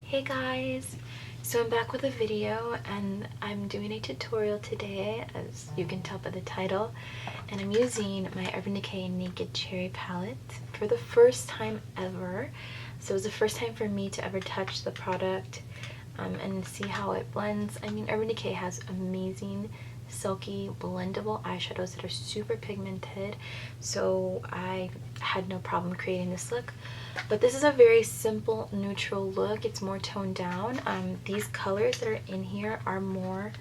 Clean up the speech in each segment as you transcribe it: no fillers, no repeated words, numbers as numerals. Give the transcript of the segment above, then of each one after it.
Hey guys! So I'm back with a video and I'm doing a tutorial today, as you can tell by the title, and I'm using my Urban Decay Naked Cherry palette for the first time ever. So it was the first time for me to ever touch the product and see how it blends. I mean, Urban Decay has amazing silky blendable eyeshadows that are super pigmented, so I had no problem creating this look. But this is a very simple neutral look. It's more toned down. These colors that are in here are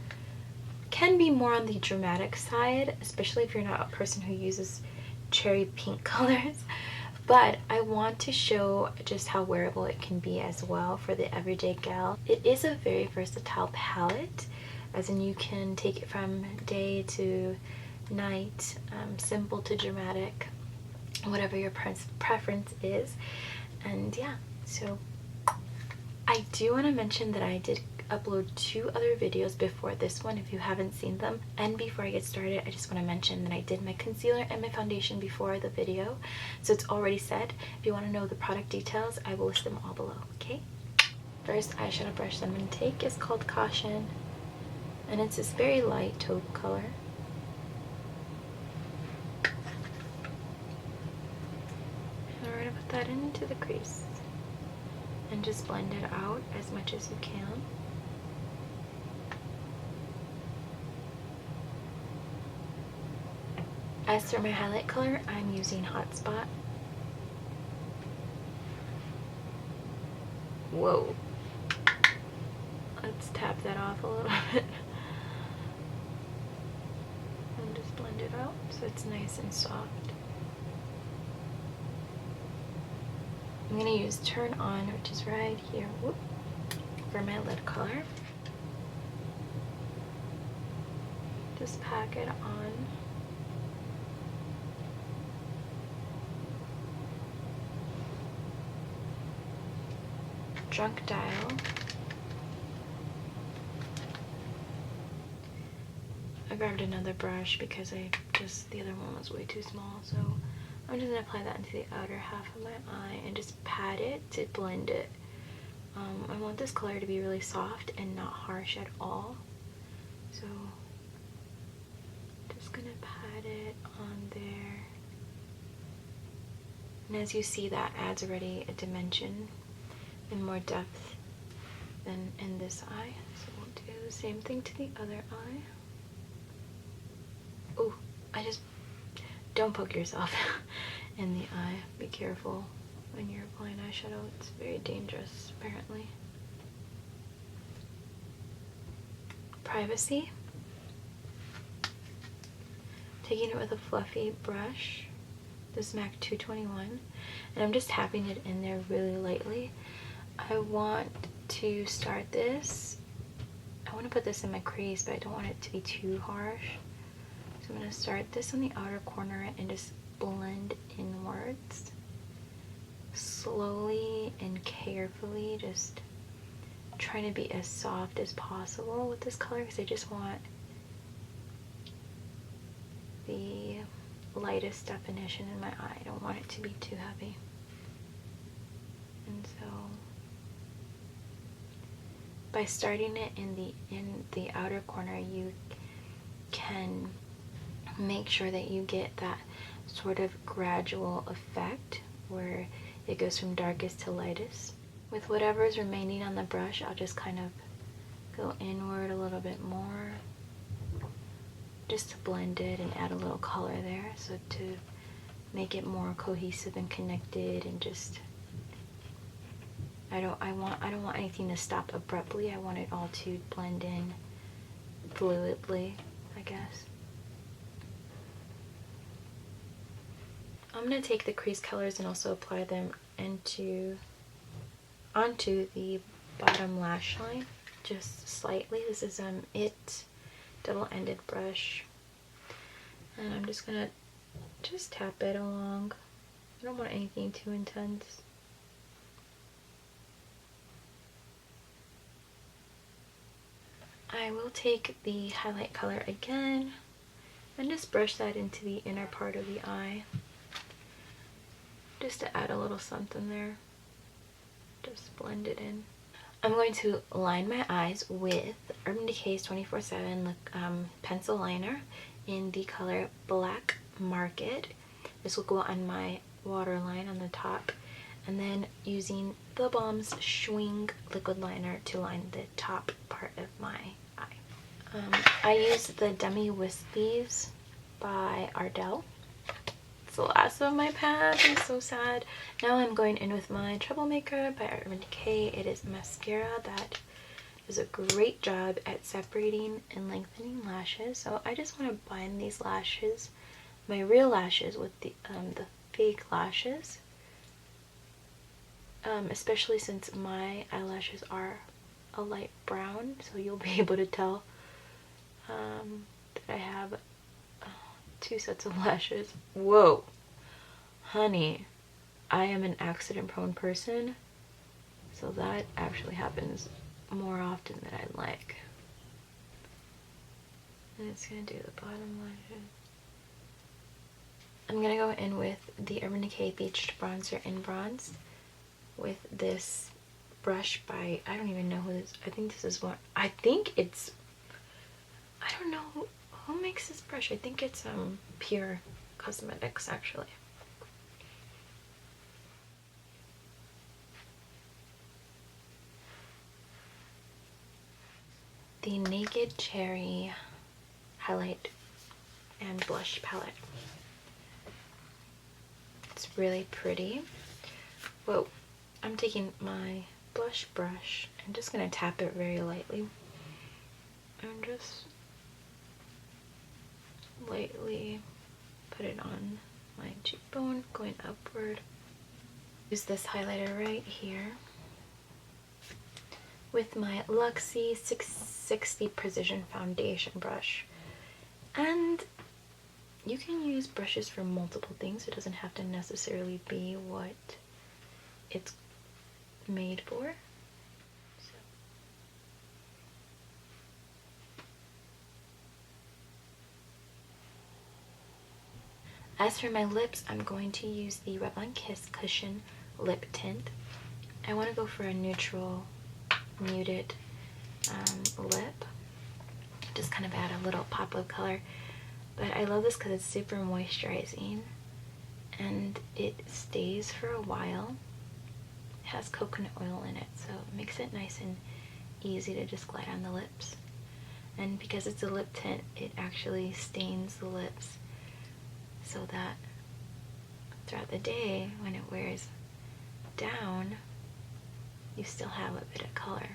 can be more on the dramatic side, especially if you're not a person who uses cherry pink colors. But I want to show just how wearable it can be as well for the everyday gal. It is a very versatile palette, as in you can take it from day to night, simple to dramatic, whatever your preference is. And yeah, so I do want to mention that I did upload 2 other videos before this one if you haven't seen them. And before I get started, I just want to mention that I did my concealer and my foundation before the video, so it's already said. If you want to know the product details, I will list them all below. Okay, first eyeshadow brush that I'm going to take is called Caution, and it's this very light taupe color. And we're going to put that into the crease and just blend it out as much as you can. As for my highlight color, I'm using Hot Spot. Whoa. Let's tap that off a little bit. And just blend it out so it's nice and soft. I'm going to use Turn On, which is right here, whoop, for my lid color. Just pack it on. Drunk Dial. I grabbed another brush because the other one was way too small, so I'm just going to apply that into the outer half of my eye and just pat it to blend it. I want this color to be really soft and not harsh at all, so just going to pat it on there. And as you see, that adds already a dimension and more depth than in this eye. So we'll do the same thing to the other eye. Oh, don't poke yourself in the eye. Be careful when you're applying eyeshadow. It's very dangerous, apparently. Privacy. Taking it with a fluffy brush, this MAC 221, and I'm just tapping it in there really lightly. I want to start this. I want to put this in my crease, but I don't want it to be too harsh. So I'm going to start this on the outer corner and just blend inwards. Slowly and carefully, just trying to be as soft as possible with this color, because I just want the lightest definition in my eye. I don't want it to be too heavy. And so by starting it in the outer corner, you can make sure that you get that sort of gradual effect where it goes from darkest to lightest. With whatever is remaining on the brush, I'll just kind of go inward a little bit more, just to blend it and add a little color there, so to make it more cohesive and connected, and just I don't want anything to stop abruptly. I want it all to blend in fluidly, I guess. I'm going to take the crease colors and also apply them onto the bottom lash line, just slightly. This is It double-ended brush, and I'm just going to just tap it along. I don't want anything too intense. I will take the highlight color again and just brush that into the inner part of the eye, just to add a little something there. Just blend it in. I'm going to line my eyes with Urban Decay's 24/7 pencil liner in the color Black Market. This will go on my waterline on the top, and then using the Balm's Schwing liquid liner to line the top part of my eye. I use the Dummy Wispies by Ardell. It's the last of my pad. I'm so sad. Now I'm going in with my Troublemaker by Urban Decay. It is mascara that does a great job at separating and lengthening lashes. So I just want to bind these lashes, my real lashes, with the fake lashes. Especially since my eyelashes are a light brown, so you'll be able to tell that I have 2 sets of lashes. Whoa, honey, I am an accident prone person, so that actually happens more often than I'd like. And it's gonna do the bottom lashes. I'm gonna go in with the Urban Decay Beach Bronzer in Bronze with this brush by, I don't even know who this, I think this is one, I don't know who makes this brush. I think it's Pure Cosmetics, actually. The Naked Cherry highlight and blush palette. It's really pretty. Whoa, I'm taking my blush brush and just gonna tap it very lightly and just lightly put it on my cheekbone going upward. Use this highlighter right here with my Luxie 660 Precision Foundation brush. And you can use brushes for multiple things. It doesn't have to necessarily be what it's made for. As for my lips, I'm going to use the Revlon Kiss Cushion Lip Tint. I want to go for a neutral, muted lip. Just kind of add a little pop of color. But I love this because it's super moisturizing and it stays for a while. It has coconut oil in it, so it makes it nice and easy to just glide on the lips. And because it's a lip tint, it actually stains the lips, so that throughout the day, when it wears down, you still have a bit of color.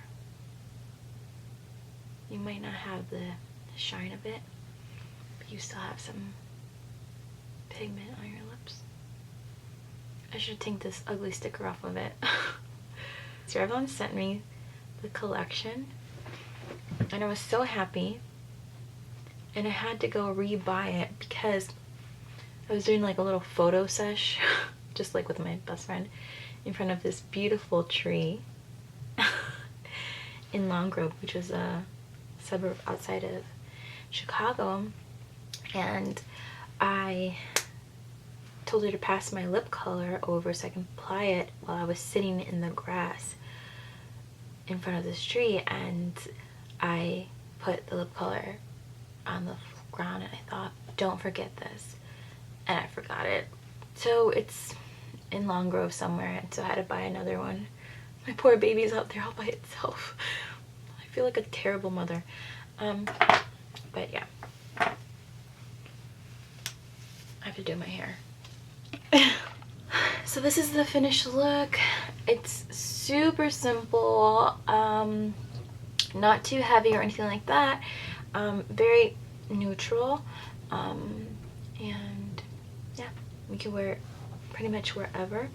You might not have the shine of it, but you still have some pigment on your lips. I should take this ugly sticker off of it. So Revlon sent me the collection, and I was so happy, and I had to go re-buy it because I was doing like a little photo sesh, just like with my best friend, in front of this beautiful tree in Long Grove, which is a suburb outside of Chicago. And I told her to pass my lip color over so I can apply it while I was sitting in the grass in front of this tree, and I put the lip color on the ground and I thought, don't forget this, and I forgot it. So it's in Long Grove somewhere, and so I had to buy another one. My poor baby's out there all by itself. I feel like a terrible mother. But yeah, I have to do my hair. So this is the finished look. It's super simple, not too heavy or anything like that, very neutral, and yeah, you can wear it pretty much wherever.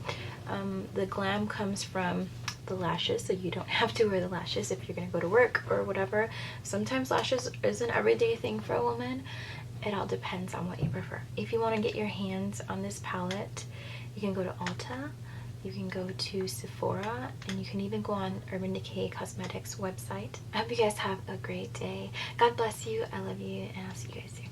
The glam comes from the lashes, so you don't have to wear the lashes if you're gonna go to work or whatever. Sometimes lashes is an everyday thing for a woman. It all depends on what you prefer. If you want to get your hands on this palette, you can go to Ulta, you can go to Sephora, and you can even go on Urban Decay Cosmetics website. I hope you guys have a great day. God bless you, I love you, and I'll see you guys soon.